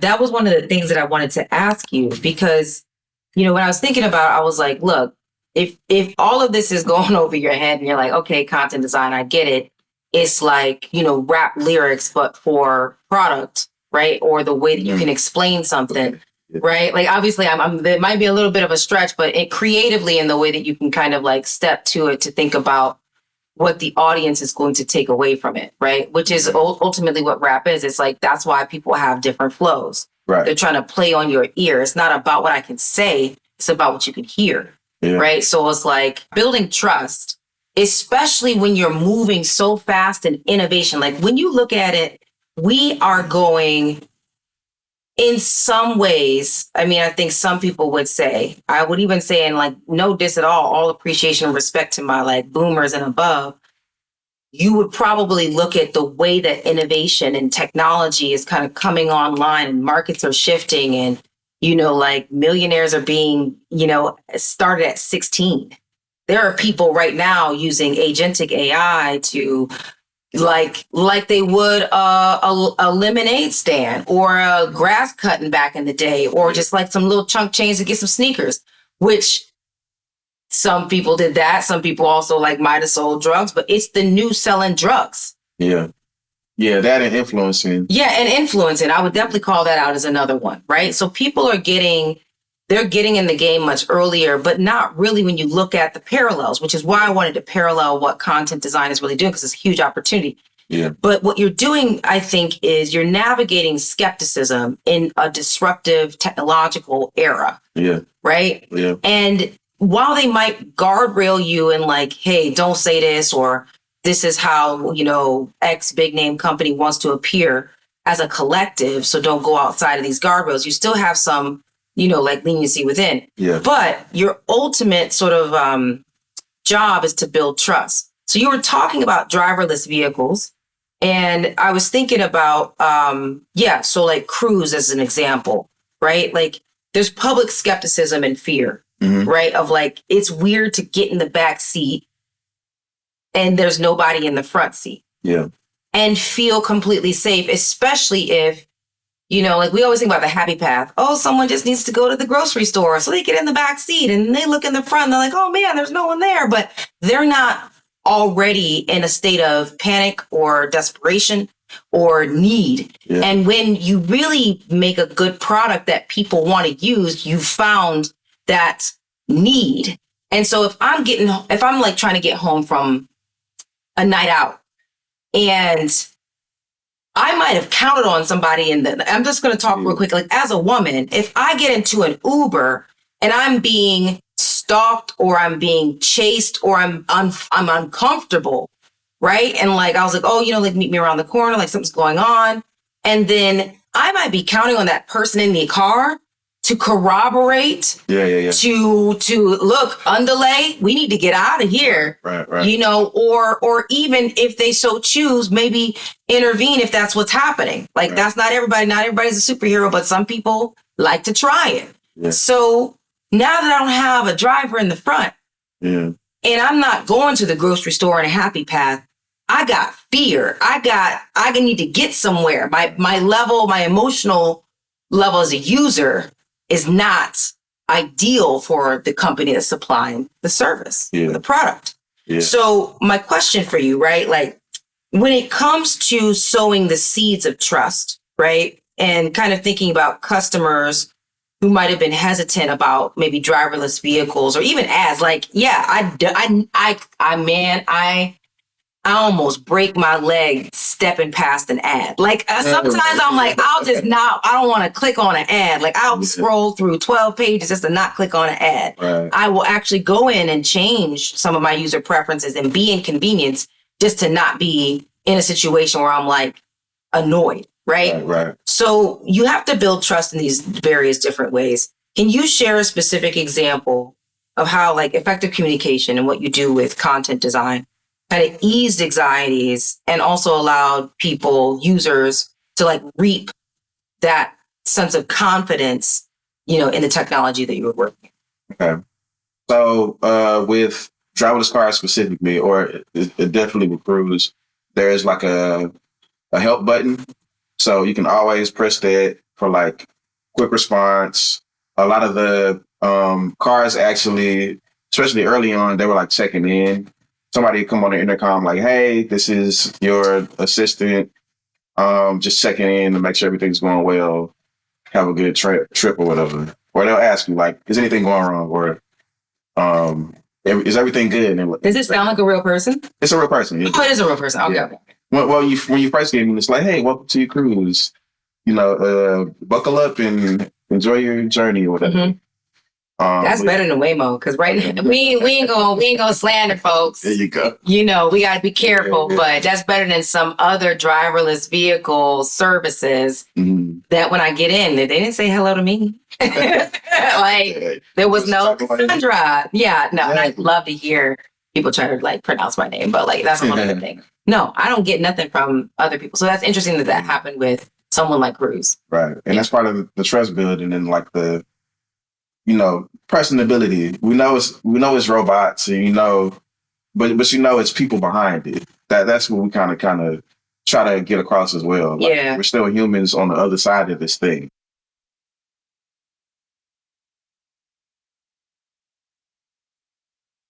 that was one of the things that I wanted to ask you because, when I was thinking about it, I was like, look, if all of this is going over your head and you're like, okay, content design, I get it. It's like, rap lyrics, but for product, right? Or the way that you can explain something, right? Like, obviously, there might be a little bit of a stretch, but it creatively in the way that you can kind of like step to it to think about what the audience is going to take away from it, right? Which is ultimately what rap is. It's like, that's why people have different flows. Right. They're trying to play on your ear. It's not about what I can say. It's about what you can hear, right? So it's like building trust, especially when you're moving so fast in innovation. Like when you look at it, we are going in some ways. I mean, I think some people would say, I would even say, and like, no diss at all appreciation and respect to my like boomers and above. You would probably look at the way that innovation and technology is kind of coming online and markets are shifting and, like millionaires are being, started at 16. There are people right now using agentic AI to like they would a lemonade stand or a grass cutting back in the day, or just like some little chunk change to get some sneakers, which some people did that. Some people also like might have sold drugs, but it's the new selling drugs. Yeah. Yeah, that and influencing. Yeah, and influencing. I would definitely call that out as another one, right? So people are getting in the game much earlier, but not really when you look at the parallels, which is why I wanted to parallel what content design is really doing, because it's a huge opportunity. Yeah. But what you're doing, I think, is you're navigating skepticism in a disruptive technological era. Yeah. Right? Yeah. And while they might guardrail you and like, hey, don't say this, or this is how, X big name company wants to appear as a collective, so don't go outside of these guardrails, you still have some, like leniency within. Yeah. But your ultimate sort of job is to build trust. So you were talking about driverless vehicles, and I was thinking about, so like Cruise as an example, right? Like there's public skepticism and fear, right? Of like, it's weird to get in the back seat and there's nobody in the front seat. Yeah. And feel completely safe, especially if, like we always think about the happy path. Oh, someone just needs to go to the grocery store. So they get in the back seat and they look in the front and they're like, oh man, there's no one there. But they're not already in a state of panic or desperation or need. Yeah. And when you really make a good product that people want to use, you found that need. And so if I'm like trying to get home from a night out and I might have counted on somebody I'm just going to talk real quick. Like as a woman, if I get into an Uber and I'm being stalked or I'm being chased or I'm uncomfortable, right? And like, I was like, oh, like meet me around the corner, like something's going on. And then I might be counting on that person in the car to corroborate, to look, underlay, we need to get out of here, right. Or even if they so choose, maybe intervene if that's what's happening. Like that's not everybody's a superhero, but some people like to try it. Yeah. So now that I don't have a driver in the front and I'm not going to the grocery store in a happy path, I got fear. I need to get somewhere. My level, my emotional level as a user is not ideal for the company that's supplying the service, or the product. Yeah. So my question for you, right? Like when it comes to sowing the seeds of trust, right? And kind of thinking about customers who might have been hesitant about maybe driverless vehicles or even ads, like, I almost break my leg stepping past an ad. Like sometimes I'm like, I don't want to click on an ad. Like I'll scroll through 12 pages just to not click on an ad. Right. I will actually go in and change some of my user preferences and be inconvenienced just to not be in a situation where I'm like annoyed. Right. Right. So you have to build trust in these various different ways. Can you share a specific example of how like effective communication and what you do with content design kind of eased anxieties and also allowed users to like reap that sense of confidence, in the technology that you were working? Okay. So with driverless cars specifically, or it definitely with Cruise, there's like a help button. So you can always press that for like quick response. A lot of the cars actually, especially early on, they were like checking in. Somebody would come on the intercom like, "Hey, this is your assistant. Just checking in to make sure everything's going well. Have a good trip or whatever." Or they'll ask you like, "Is anything going wrong?" Or is everything good? And Does it sound like a real person? it's a real person. Oh, it is a real person. Okay. Yeah. When you first get in, it's like, "Hey, welcome to your cruise. Buckle up and enjoy your journey or whatever." Mm-hmm. That's better than Waymo, because right now we ain't gonna slander folks. There you go. We got to be careful, but that's better than some other driverless vehicle services that when I get in, they didn't say hello to me. Like there was no Sandra. Yeah, no. And I'd love to hear people try to like pronounce my name, but like that's a whole other thing. No, I don't get nothing from other people. So that's interesting that happened with someone like Cruz. Right, and that's part of the trust building and like the personability. We know it's robots, and but it's people behind it. That's what we kind of try to get across as well. Like, we're still humans on the other side of this thing.